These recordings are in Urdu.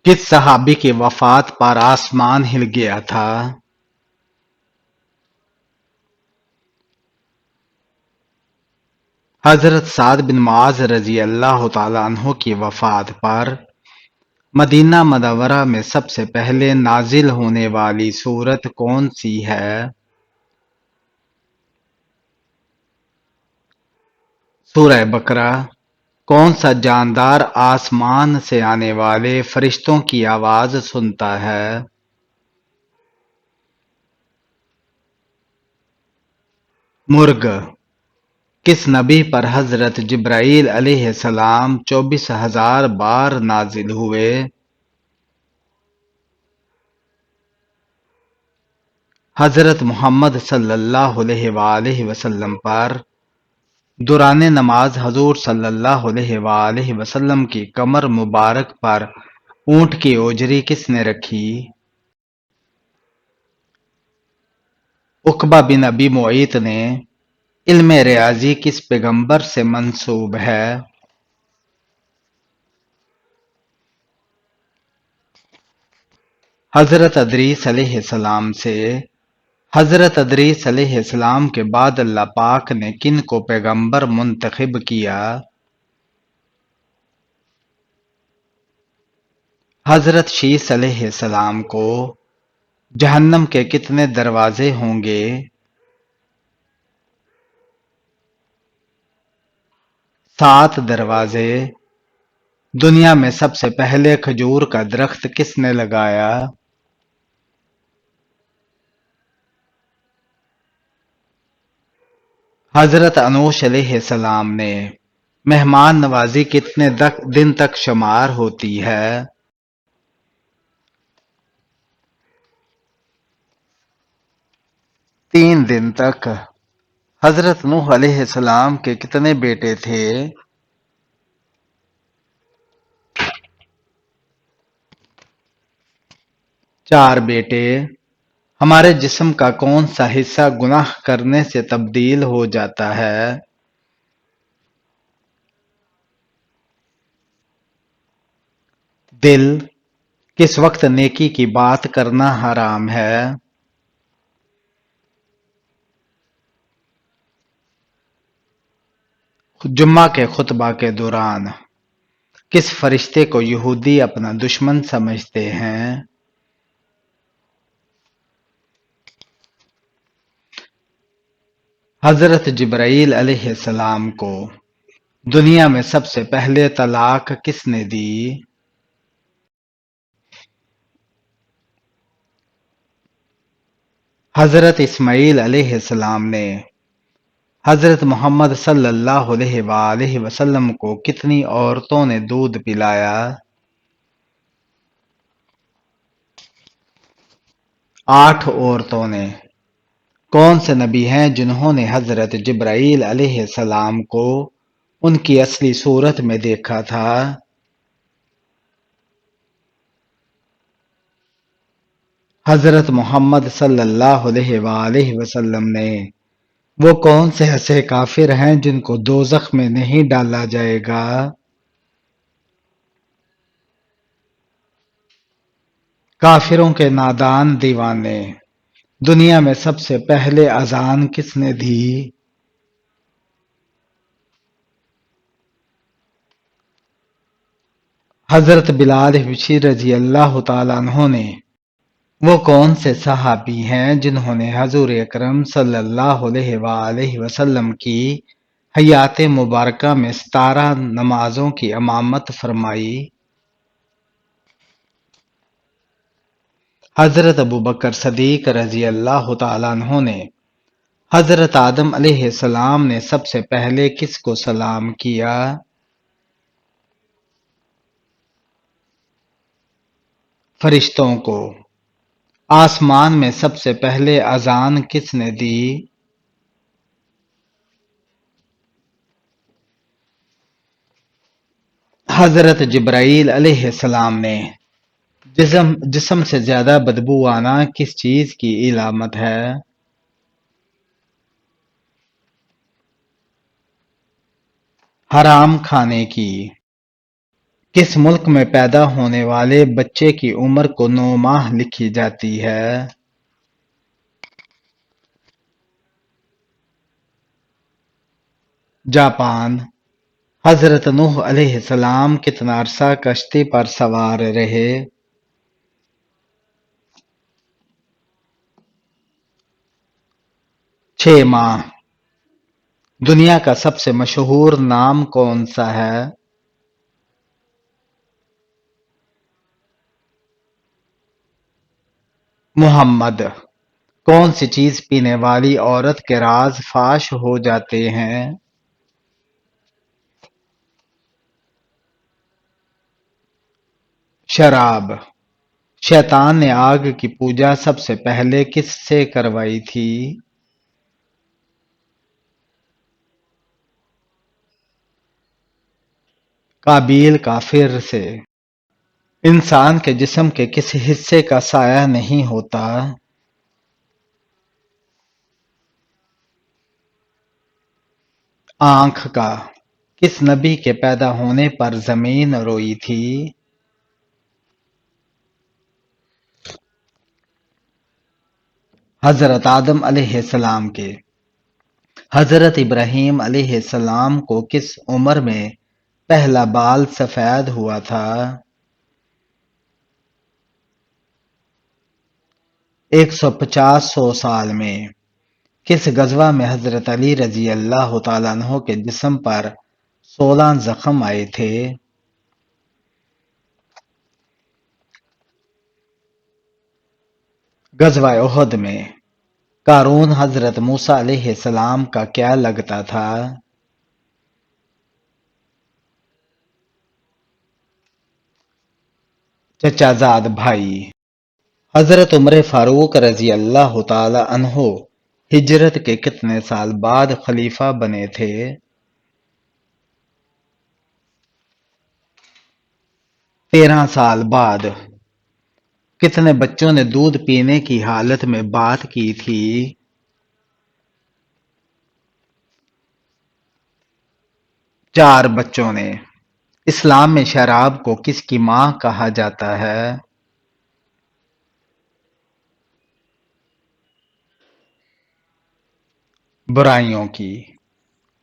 کس صحابی کی وفات پر آسمان ہل گیا تھا؟ حضرت سعد بن معاذ رضی اللہ تعالیٰ عنہ کی وفات پر مدینہ منورہ میں سب سے پہلے نازل ہونے والی سورت کون سی ہے؟ سورہ بقرہ۔ کون سا جاندار آسمان سے آنے والے فرشتوں کی آواز سنتا ہے؟ مرغ۔ کس نبی پر حضرت جبرائیل علیہ السلام 24,000 بار نازل ہوئے؟ حضرت محمد صلی اللہ علیہ وآلہ وسلم پر دوران نماز حضور صلی اللہ علیہ وآلہ وسلم کی کمر مبارک پر اونٹ کی اوجری کس نے رکھی؟ عقبہ بن ابی معیط نے علم ریاضی کس پیغمبر سے منسوب ہے؟ حضرت ادریس علیہ السلام سے حضرت ادریس علیہ السلام کے بعد اللہ پاک نے کن کو پیغمبر منتخب کیا؟ حضرت شیس علیہ السلام کو جہنم کے کتنے دروازے ہوں گے؟ 7 دروازے۔ دنیا میں سب سے پہلے کھجور کا درخت کس نے لگایا؟ حضرت انوش علیہ السلام نے مہمان نوازی کتنے دن تک شمار ہوتی ہے؟ 3 دن تک۔ حضرت نوح علیہ السلام کے کتنے بیٹے تھے؟ 4 بیٹے۔ ہمارے جسم کا کون سا حصہ گناہ کرنے سے تبدیل ہو جاتا ہے؟ دل۔ کس وقت نیکی کی بات کرنا حرام ہے؟ جمعہ کے خطبہ کے دوران کس فرشتے کو یہودی اپنا دشمن سمجھتے ہیں؟ حضرت جبرائیل علیہ السلام کو دنیا میں سب سے پہلے طلاق کس نے دی؟ حضرت اسماعیل علیہ السلام نے حضرت محمد صلی اللہ علیہ وآلہ وسلم کو کتنی عورتوں نے دودھ پلایا؟ 8 عورتوں نے۔ کون سے نبی ہیں جنہوں نے حضرت جبرائیل علیہ السلام کو ان کی اصلی صورت میں دیکھا تھا؟ حضرت محمد صلی اللہ علیہ وآلہ وسلم نے وہ کون سے ایسے کافر ہیں جن کو دوزخ میں نہیں ڈالا جائے گا؟ کافروں کے نادان دیوانے۔ دنیا میں سب سے پہلے اذان کس نے دی؟ حضرت بلال حبشی رضی اللہ تعالیٰ عنہ نے وہ کون سے صحابی ہیں جنہوں نے حضور اکرم صلی اللہ علیہ وآلہ وسلم کی حیات مبارکہ میں 17 نمازوں کی امامت فرمائی؟ حضرت ابوبکر صدیق رضی اللہ تعالیٰ عنہ نے حضرت آدم علیہ السلام نے سب سے پہلے کس کو سلام کیا؟ فرشتوں کو۔ آسمان میں سب سے پہلے اذان کس نے دی؟ حضرت جبرائیل علیہ السلام نے جسم سے زیادہ بدبو آنا کس چیز کی علامت ہے؟ حرام کھانے کی۔ کس ملک میں پیدا ہونے والے بچے کی عمر کو 9 ماہ لکھی جاتی ہے؟ جاپان۔ حضرت نوح علیہ السلام کتنا عرصہ کشتی پر سوار رہے؟ 6 ماہ۔ دنیا کا سب سے مشہور نام کون سا ہے؟ محمد۔ کون سی چیز پینے والی عورت کے راز فاش ہو جاتے ہیں؟ شراب۔ شیطان نے آگ کی پوجا سب سے پہلے کس سے کروائی تھی؟ قابیل کافر سے۔ انسان کے جسم کے کس حصے کا سایہ نہیں ہوتا؟ آنکھ کا۔ کس نبی کے پیدا ہونے پر زمین روئی تھی؟ حضرت آدم علیہ السلام کے۔ حضرت ابراہیم علیہ السلام کو کس عمر میں پہلا بال سفید ہوا تھا؟ 150 سال میں۔ کس غزوہ میں حضرت علی رضی اللہ تعالیٰ عنہ کے جسم پر 16 زخم آئے تھے؟ غزوہ احد میں۔ قارون حضرت موسیٰ علیہ السلام کا کیا لگتا تھا؟ چچا زاد بھائی۔ حضرت عمر فاروق رضی اللہ تعالی عنہ ہجرت کے کتنے سال بعد خلیفہ بنے تھے؟ 13 سال بعد۔ کتنے بچوں نے دودھ پینے کی حالت میں بات کی تھی؟ 4 بچوں نے۔ اسلام میں شراب کو کس کی ماں کہا جاتا ہے؟ برائیوں کی۔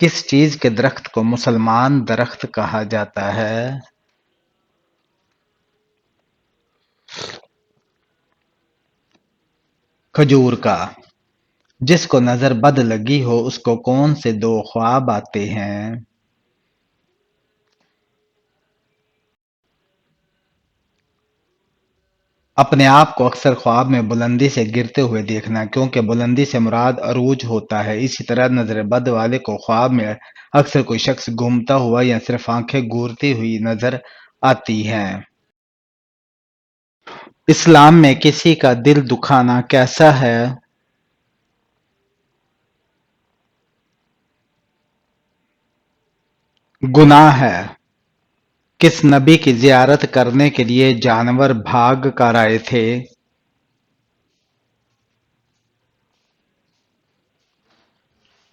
کس چیز کے درخت کو مسلمان درخت کہا جاتا ہے؟ کھجور کا۔ جس کو نظر بد لگی ہو اس کو کون سے 2 خواب آتے ہیں؟ اپنے آپ کو اکثر خواب میں بلندی سے گرتے ہوئے دیکھنا، کیونکہ بلندی سے مراد عروج ہوتا ہے۔ اسی طرح نظر بد والے کو خواب میں اکثر کوئی شخص گھومتا ہوا یا صرف آنکھیں گھورتی ہوئی نظر آتی ہیں۔ اسلام میں کسی کا دل دکھانا کیسا ہے؟ گناہ ہے۔ کس نبی کی زیارت کرنے کے لیے جانور بھاگ کر آئے تھے؟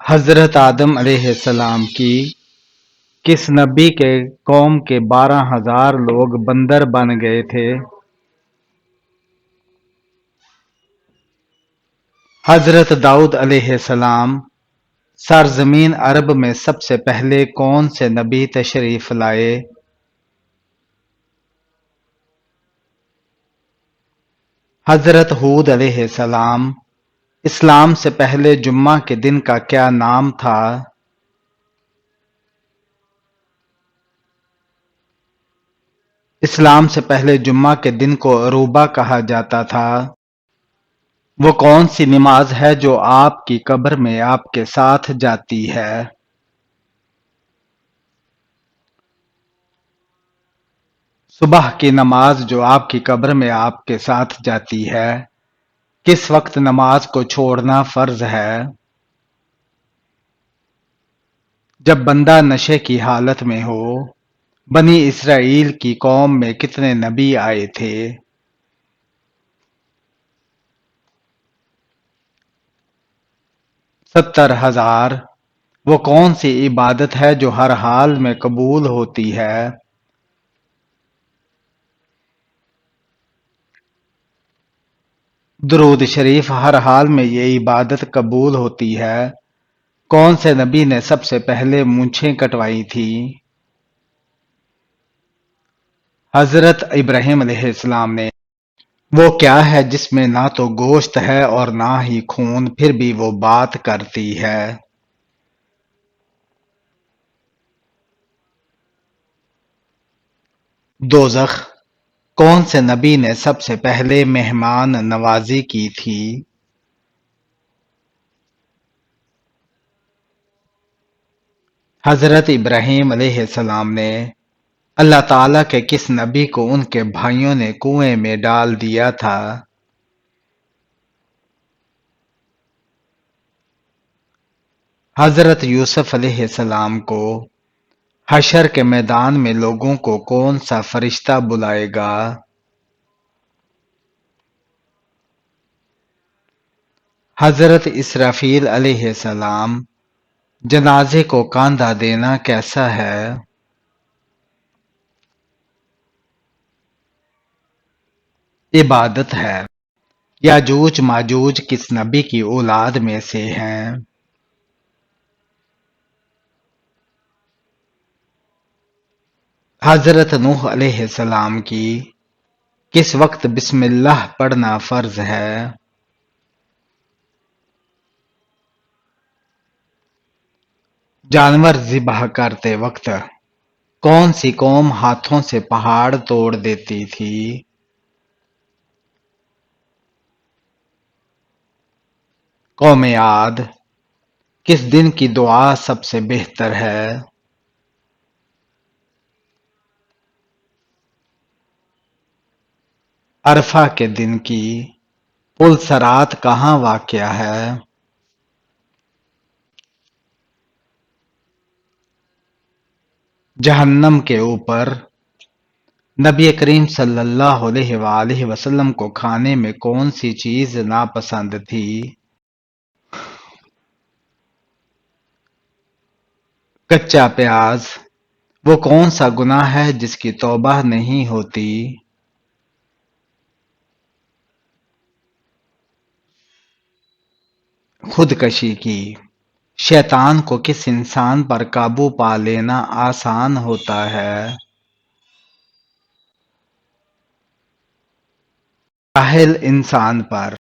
حضرت آدم علیہ السلام کی۔ کس نبی کے قوم کے 12,000 لوگ بندر بن گئے تھے؟ حضرت داؤد علیہ السلام۔ سرزمین عرب میں سب سے پہلے کون سے نبی تشریف لائے؟ حضرت ہود علیہ السلام۔ اسلام سے پہلے جمعہ کے دن کا کیا نام تھا؟ اسلام سے پہلے جمعہ کے دن کو عروبہ کہا جاتا تھا۔ وہ کون سی نماز ہے جو آپ کی قبر میں آپ کے ساتھ جاتی ہے؟ صبح کی نماز جو آپ کی قبر میں آپ کے ساتھ جاتی ہے۔ کس وقت نماز کو چھوڑنا فرض ہے؟ جب بندہ نشے کی حالت میں ہو۔ بنی اسرائیل کی قوم میں کتنے نبی آئے تھے؟ 70,000۔ وہ کون سی عبادت ہے جو ہر حال میں قبول ہوتی ہے؟ درود شریف ہر حال میں یہ عبادت قبول ہوتی ہے۔ کون سے نبی نے سب سے پہلے مونچھیں کٹوائی تھی؟ حضرت ابراہیم علیہ السلام نے۔ وہ کیا ہے جس میں نہ تو گوشت ہے اور نہ ہی خون، پھر بھی وہ بات کرتی ہے؟ دوزخ۔ کون سے نبی نے سب سے پہلے مہمان نوازی کی تھی؟ حضرت ابراہیم علیہ السلام نے۔ اللہ تعالیٰ کے کس نبی کو ان کے بھائیوں نے کنویں میں ڈال دیا تھا؟ حضرت یوسف علیہ السلام کو۔ حشر کے میدان میں لوگوں کو کون سا فرشتہ بلائے گا؟ حضرت اسرافیل علیہ السلام۔ جنازے کو کاندھا دینا کیسا ہے؟ عبادت ہے۔ یاجوج ماجوج کس نبی کی اولاد میں سے ہیں؟ حضرت نوح علیہ السلام کی۔ کس وقت بسم اللہ پڑھنا فرض ہے؟ جانور ذبح کرتے وقت کون سی قوم ہاتھوں سے پہاڑ توڑ دیتی تھی؟ قوم عاد۔ کس دن کی دعا سب سے بہتر ہے؟ عرفہ کے دن کی۔ پل صراط کہاں واقع ہے؟ جہنم کے اوپر۔ نبی کریم صلی اللہ علیہ وآلہ وسلم کو کھانے میں کون سی چیز ناپسند تھی؟ کچا پیاز۔ وہ کون سا گناہ ہے جس کی توبہ نہیں ہوتی؟ خودکشی کی۔ شیطان کو کس انسان پر قابو پا لینا آسان ہوتا ہے؟ جاہل انسان پر۔